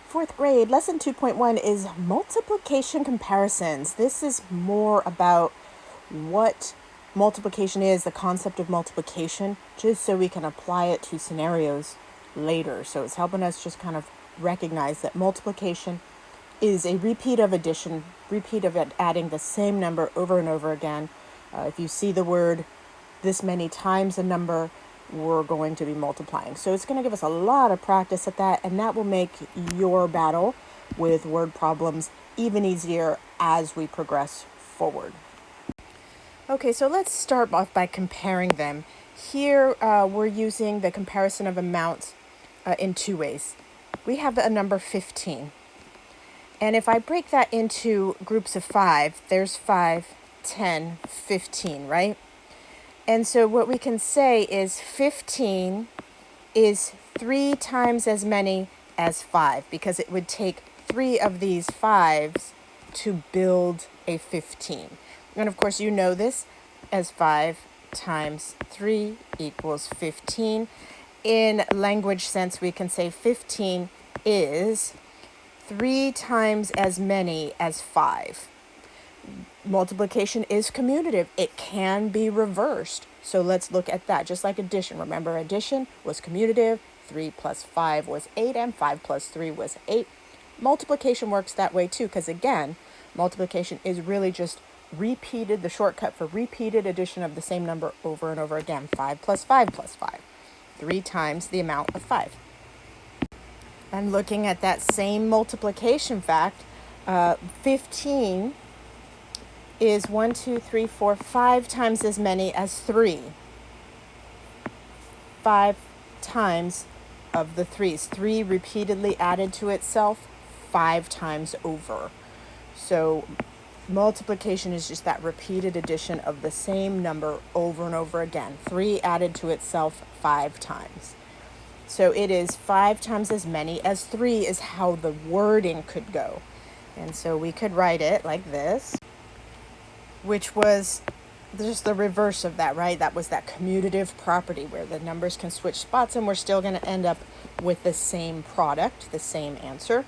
Fourth grade, lesson 2.1 is multiplication comparisons. This is more about what multiplication is, the concept of multiplication, just so we can apply it to scenarios later. So it's helping us just kind of recognize that multiplication is a repeat of addition, repeat of adding the same number over and over again. If you see the word this many times a number, we're going to be multiplying. So it's going to give us a lot of practice at that, and that will make your battle with word problems even easier as we progress forward. Okay, so let's start off by comparing them. Here we're using the comparison of amounts in two ways. We have a number 15. And if I break that into groups of 5, there's 5, 10, 15, right? And so what we can say is 15 is 3 times as many as 5, because it would take 3 of these 5s to build a 15. And of course you know this as 5 times 3 equals 15. In language sense, we can say 15 is 3 times as many as 5. Multiplication is commutative. It can be reversed. So let's look at that. Just like addition. Remember, addition was commutative. 3 plus 5 was 8, and 5 plus 3 was 8. Multiplication works that way too, because again, multiplication is really just repeated, the shortcut for repeated addition of the same number over and over again. 5 plus 5 plus 5. 3 times the amount of 5. And looking at that same multiplication fact, 15 is 1, 2, 3, 4, 5 times as many as 3. 5 times of the 3's. 3 repeatedly added to itself 5 times over. So multiplication is just that repeated addition of the same number over and over again. 3 added to itself 5 times. So it is 5 times as many as 3 is how the wording could go. And so we could write it like this, which was just the reverse of that, right? That was that commutative property where the numbers can switch spots and we're still going to end up with the same product, the same answer.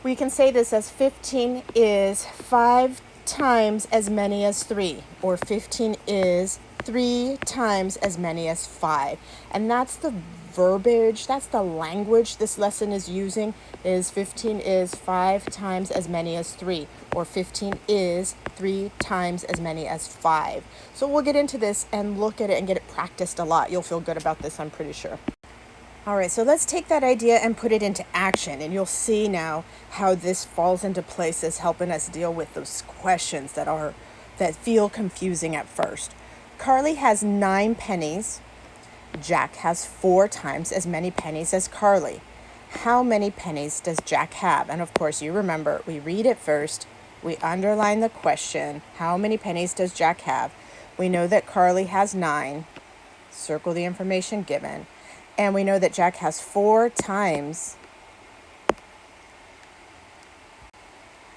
We can say this as 15 is 5 times as many as 3, or 15 is 3 times as many as 5. And that's the verbiage, that's the language this lesson is using, is 15 is 5 times as many as 3, or 15 is 3 times as many as 5. So we'll get into this and look at it and get it practiced a lot. You'll feel good about this, I'm pretty sure. All right, so let's take that idea and put it into action, and you'll see now how this falls into place as helping us deal with those questions that feel confusing at first. Carly has 9 pennies. Jack has 4 times as many pennies as Carly. How many pennies does Jack have? And of course, you remember, we read it first, we underline the question, how many pennies does Jack have? We know that Carly has 9, circle the information given, and we know that Jack has 4 times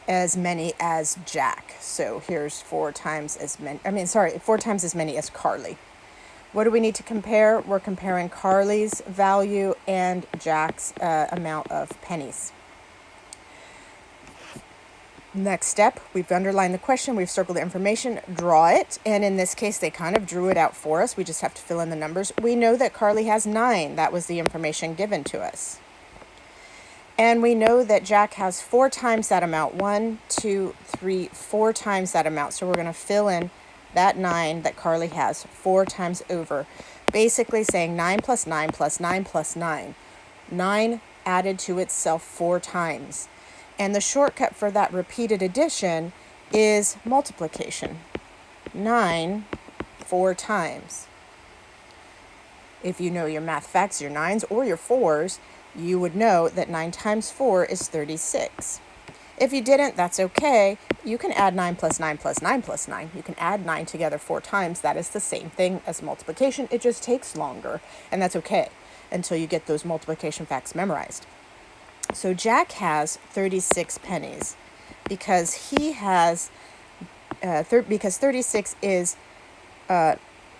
as many as Jack. So here's 4 times as many as Carly. What do we need to compare? We're comparing Carly's value and Jack's amount of pennies. Next step, we've underlined the question, we've circled the information, draw it, and in this case they kind of drew it out for us. We just have to fill in the numbers. We know that Carly has 9. That was the information given to us. And we know that Jack has 4 times that amount. 1, 2, 3, 4 times that amount. So we're going to fill in that 9 that Carly has 4 times over. Basically saying 9 plus 9 plus 9 plus 9. 9 added to itself 4 times. And the shortcut for that repeated addition is multiplication. 9 4 times. If you know your math facts, your 9s or your 4s, you would know that 9 times 4 is 36. If you didn't, that's okay. You can add 9 plus 9 plus 9 plus 9. You can add 9 together 4 times. That is the same thing as multiplication. It just takes longer, and that's okay until you get those multiplication facts memorized. So Jack has 36 pennies because he has, because 36 is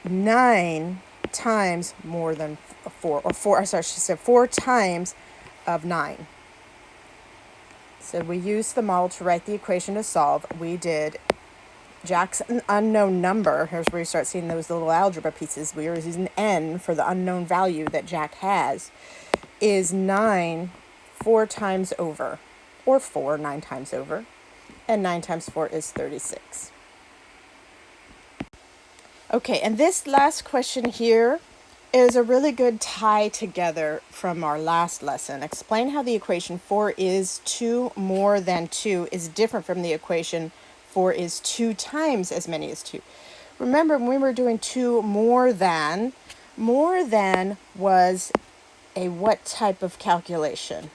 9 times more than 4, or 4, sorry, she said 4 times of 9. So we used the model to write the equation to solve. We did Jack's unknown number. Here's where you start seeing those little algebra pieces. We were using n for the unknown value that Jack has, is 9 4 times over, or 4 9 times over, and 9 times 4 is 36. Okay, and this last question here is a really good tie together from our last lesson. Explain how the equation 4 is 2 more than 2 is different from the equation 4 is 2 times as many as 2. Remember, when we were doing 2 more than was a what type of calculation?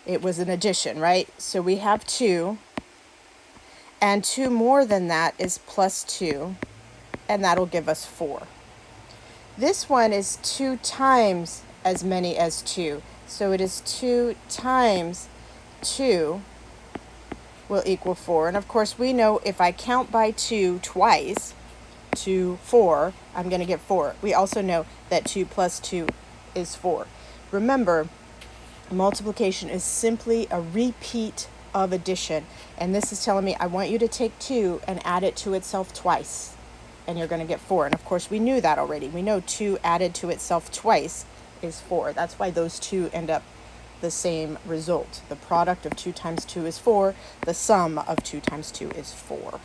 It was an addition, right? So we have 2, and 2 more than that is plus 2, and that'll give us 4. This one is 2 times as many as 2. So it is 2 times 2 will equal 4. And of course, we know if I count by 2 twice, 2, 4, I'm going to get 4. We also know that 2 plus 2 is 4. Remember, multiplication is simply a repeat of addition. And this is telling me I want you to take 2 and add it to itself twice. And you're going to get 4. And of course, we knew that already. We know 2 added to itself twice is 4. That's why those two end up the same result. The product of 2 times 2 is 4. The sum of 2 times 2 is 4.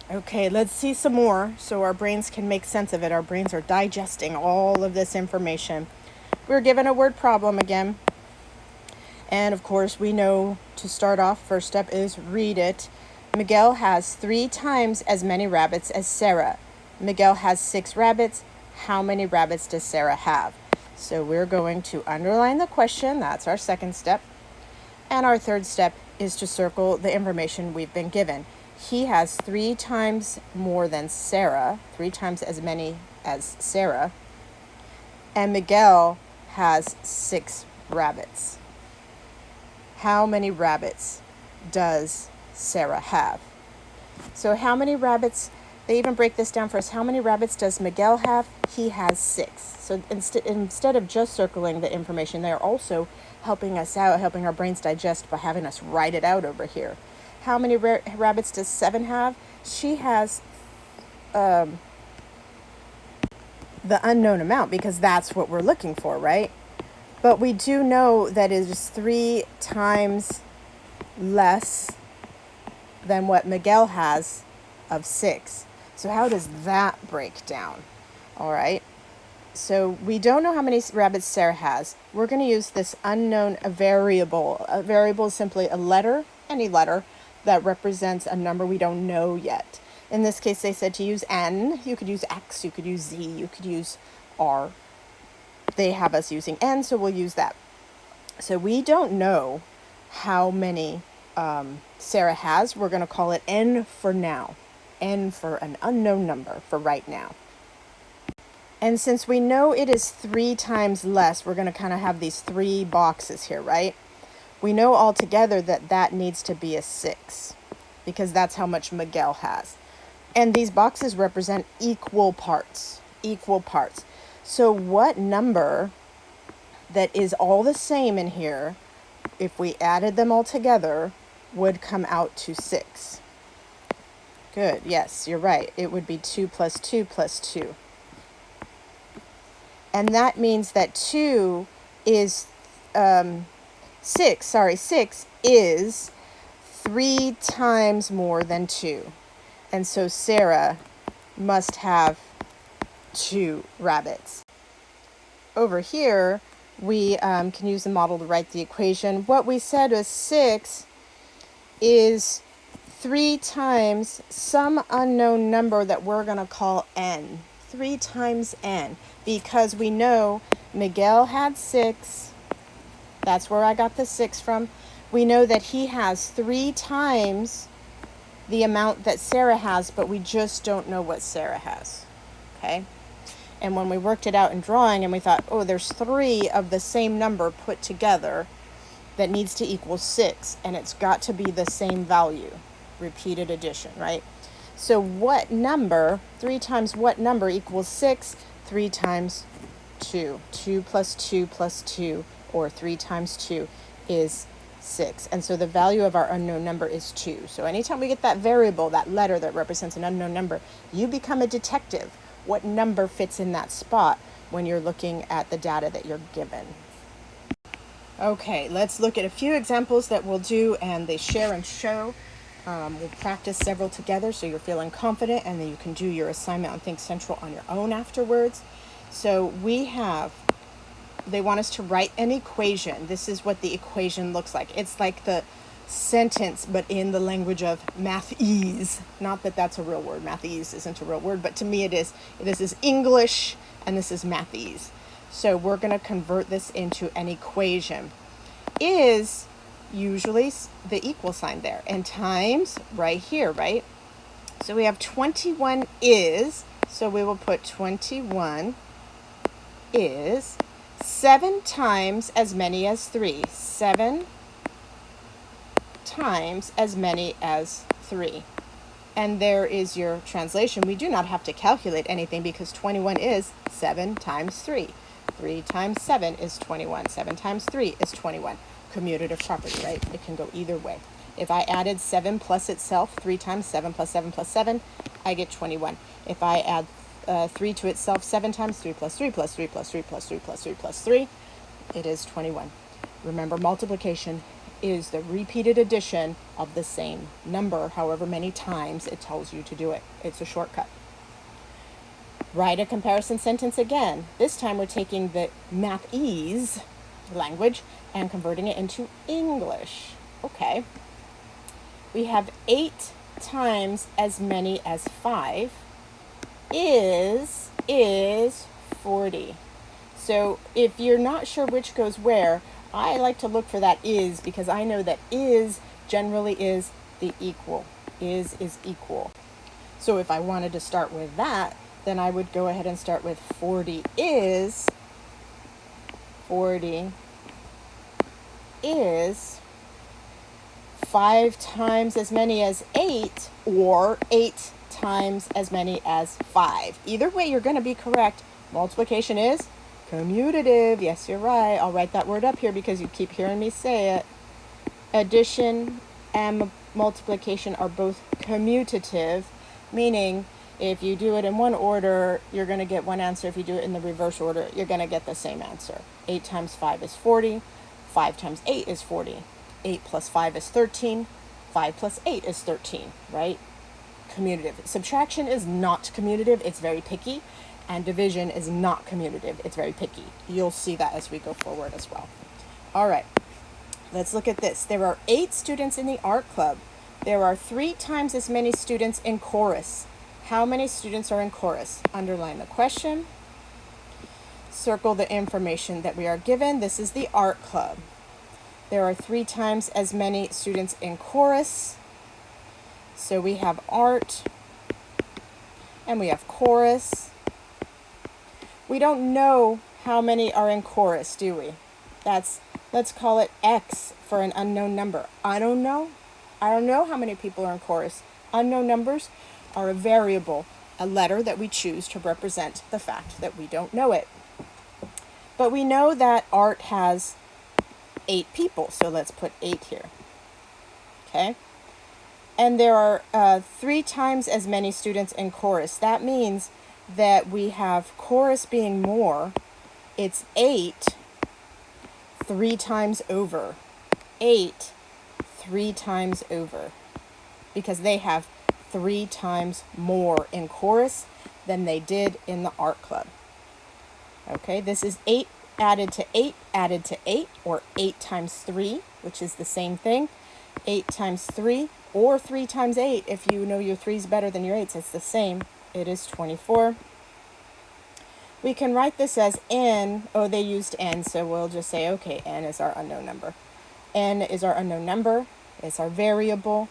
Okay, let's see some more so our brains can make sense of it. Our brains are digesting all of this information. We're given a word problem again. And of course, we know to start off, first step is read it. Miguel has 3 times as many rabbits as Sarah. Miguel has 6 rabbits. How many rabbits does Sarah have? So we're going to underline the question. That's our second step. And our third step is to circle the information we've been given. He has 3 times more than Sarah, 3 times as many as Sarah. And Miguel has 6 rabbits. How many rabbits does Sarah have? So how many rabbits, they even break this down for us. How many rabbits does Miguel have? He has 6. So instead of just circling the information, they're also helping us out, helping our brains digest by having us write it out over here. How many rabbits does 7 have? She has the unknown amount because that's what we're looking for, right? But we do know that it is 3 times less than what Miguel has of 6. So how does that break down? All right. So we don't know how many rabbits Sarah has. We're going to use this unknown variable. A variable is simply a letter, any letter, that represents a number we don't know yet. In this case, they said to use n. You could use x, you could use z, you could use r. They have us using n, so we'll use that. So we don't know how many Sarah has. We're going to call it n for now. N for an unknown number for right now. And since we know it is 3 times less, we're going to kind of have these 3 boxes here, right? We know altogether that that needs to be a 6 because that's how much Miguel has. And these boxes represent equal parts, equal parts. So what number that is all the same in here, if we added them all together, would come out to 6? Good, yes, you're right. It would be 2 plus 2 plus 2. And that means that 2 is 6 is 3 times more than 2. And so Sarah must have 2 rabbits. Over here, we can use the model to write the equation. What we said was 6 is 3 times some unknown number that we're going to call n. 3 times n, because we know Miguel had 6. That's where I got the 6 from. We know that he has 3 times the amount that Sarah has, but we just don't know what Sarah has. Okay? And when we worked it out in drawing and we thought, oh, there's 3 of the same number put together that needs to equal 6, and it's got to be the same value. Repeated addition, right? So what number, 3 times what number equals 6? 3 times 2. 2 plus 2 plus 2, or 3 times 2 is 6. And so the value of our unknown number is 2. So anytime we get that variable, that letter that represents an unknown number, you become a detective. What number fits in that spot when you're looking at the data that you're given? Okay, let's look at a few examples that we'll do, and they share and show. We'll practice several together so you're feeling confident, and then you can do your assignment on Think Central on your own afterwards. So they want us to write an equation. This is what the equation looks like. It's like the sentence, but in the language of mathese. Not that that's a real word. Mathese isn't a real word, but to me it is. This is English, and this is mathese. So we're going to convert this into an equation. Is usually the equal sign there, and times right here, right? So we have 21 is, so we will put 21 is 7 times as many as 3. 7 times as many as 3. And there is your translation. We do not have to calculate anything because 21 is 7 times 3. 3 times 7 is 21. 7 times 3 is 21. Commutative property, right? It can go either way. If I added 7 plus itself, 3 times 7 plus 7 plus 7, I get 21. If I add 3 to itself 7 times, 3 plus 3 plus 3 plus 3 plus 3 plus 3 plus 3, it is 21. Remember, multiplication is the repeated addition of the same number, however many times it tells you to do it. It's a shortcut. Write a comparison sentence again. This time we're taking the mathese language and converting it into English. Okay. We have 8 times as many as 5 is 40. So if you're not sure which goes where, I like to look for that is, because I know that is generally is the equal. Is equal. So if I wanted to start with that, then I would go ahead and start with 40 is 5 times as many as 8, or 8 times as many as 5. Either way, you're going to be correct. Multiplication is commutative. Yes, you're right. I'll write that word up here because you keep hearing me say it. Addition and multiplication are both commutative, meaning if you do it in one order, you're going to get one answer. If you do it in the reverse order, you're going to get the same answer. 8 times 5 is 40. 5 times 8 is 40. 8 plus 5 is 13. 5 plus 8 is 13, right? Commutative. Subtraction is not commutative. It's very picky. And division is not commutative. It's very picky. You'll see that as we go forward as well. All right. Let's look at this. There are 8 students in the art club. There are 3 times as many students in chorus. How many students are in chorus? Underline the question. Circle the information that we are given. This is the art club. There are 3 times as many students in chorus. So we have art and we have chorus. We don't know how many are in chorus, do we? Let's call it X for an unknown number. I don't know. I don't know how many people are in chorus. Unknown numbers are a variable, a letter that we choose to represent the fact that we don't know it. But we know that art has 8 people, so let's put 8 here. Okay? And there are 3 times as many students in chorus. That means that we have chorus being more. It's 8 3 times over. 8 3 times over. Because they have 3 times more in chorus than they did in the art club. Okay, this is 8 added to 8 added to 8, or 8 times 3, which is the same thing. 8 times 3, or 3 times 8. If you know your 3's better than your 8's, it's the same. It is 24. We can write this as n. Oh, they used n, so we'll just say, okay, n is our unknown number. N is our unknown number. It's our variable.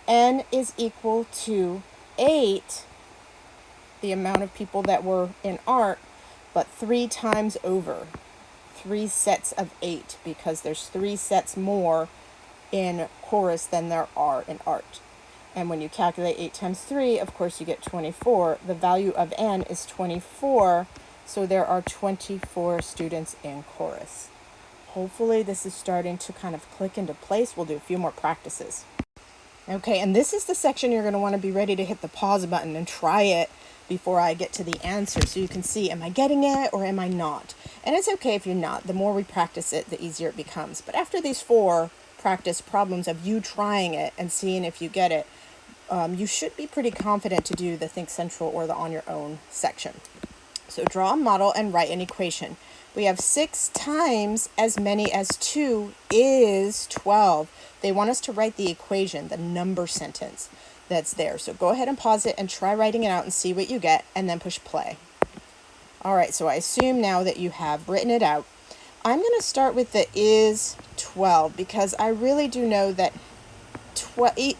N is equal to 8, the amount of people that were in art, but 3 times over. 3 sets of 8, because there's 3 sets more in chorus than there are in art. And when you calculate 8 times 3, of course, you get 24. The value of n is 24, so there are 24 students in chorus. hopefully this is starting to kind of click into place. We'll do a few more practices. Okay, and this is the section you're going to want to be ready to hit the pause button and try it before I get to the answer, so you can see, am I getting it or am I not? And it's okay if you're not. The more we practice it, the easier it becomes. But after these 4 practice problems of you trying it and seeing if you get it, you should be pretty confident to do the Think Central or the On Your Own section. So draw a model and write an equation. We have 6 times as many as 2 is 12. They want us to write the equation, the number sentence that's there. So go ahead and pause it and try writing it out and see what you get, and then push play. All right, so I assume now that you have written it out. I'm going to start with the is 12 because I really do know that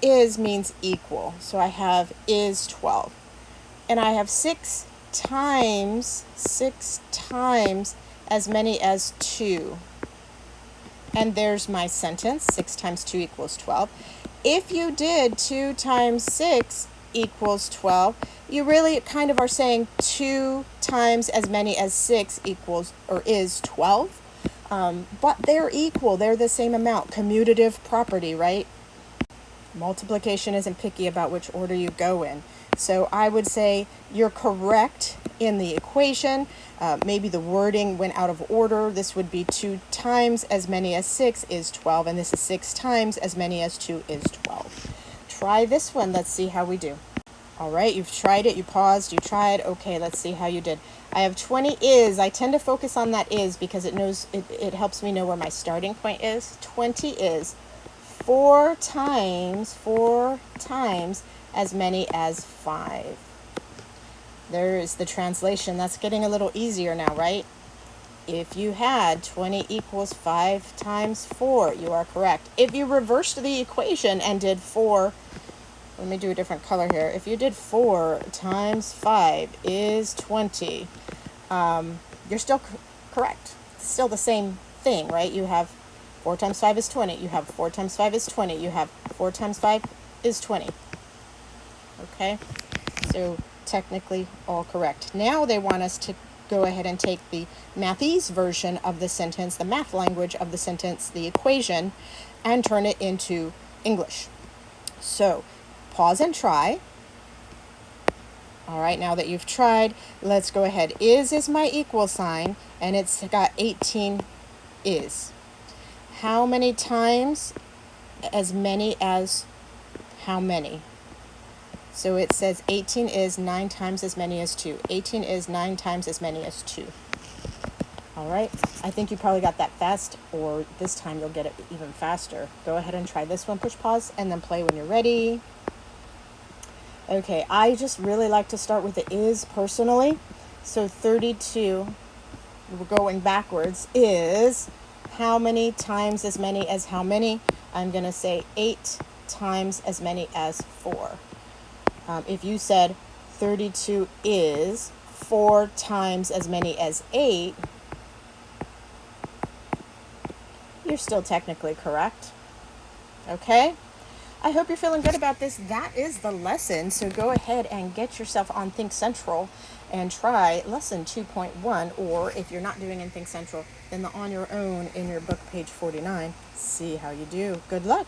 is means equal. So I have is 12. And I have 6 times as many as 2. And there's my sentence, 6 times 2 equals 12. If you did 2 times 6 equals 12, you really kind of are saying 2 times as many as 6 equals or is 12. But they're equal, they're the same amount. Commutative property, right? Multiplication isn't picky about which order you go in. So I would say you're correct in the equation. Maybe the wording went out of order. This would be 2 times as many as 6 is 12, and this is 6 times as many as 2 is 12. Try this one. Let's see how we do. All right, you've tried it, you paused, you tried. Okay, let's see how you did. I have 20 is. I tend to focus on that is because it helps me know where my starting point is. 20 is 4 times as many as 5. There's the translation. That's getting a little easier now, right? If you had 20 equals 5 times 4, you are correct. If you reversed the equation and did 4, let me do a different color here. If you did 4 times 5 is 20, you're still correct. It's still the same thing, right? You have 4 times 5 is 20. You have 4 times 5 is 20. You have 4 times 5 is 20. Okay? So technically all correct. Now they want us to go ahead and take the mathese version of the sentence, the math language of the sentence, the equation, and turn it into English. So pause and try. All right, now that you've tried, let's go ahead. Is my equal sign, and it's got 18 is. How many times as many as how many? So it says 18 is 9 times as many as 2. 18 is 9 times as many as 2. All right, I think you probably got that fast, or this time you'll get it even faster. Go ahead and try this one, push pause, and then play when you're ready. Okay, I just really like to start with the is personally. So 32, we're going backwards, is how many times as many as how many? I'm going to say 8 times as many as 4. If you said 32 is 4 times as many as 8, you're still technically correct. Okay? I hope you're feeling good about this. That is the lesson. So go ahead and get yourself on Think Central and try lesson 2.1, or if you're not doing in Think Central, then the On Your Own in your book, page 49. See how you do. Good luck.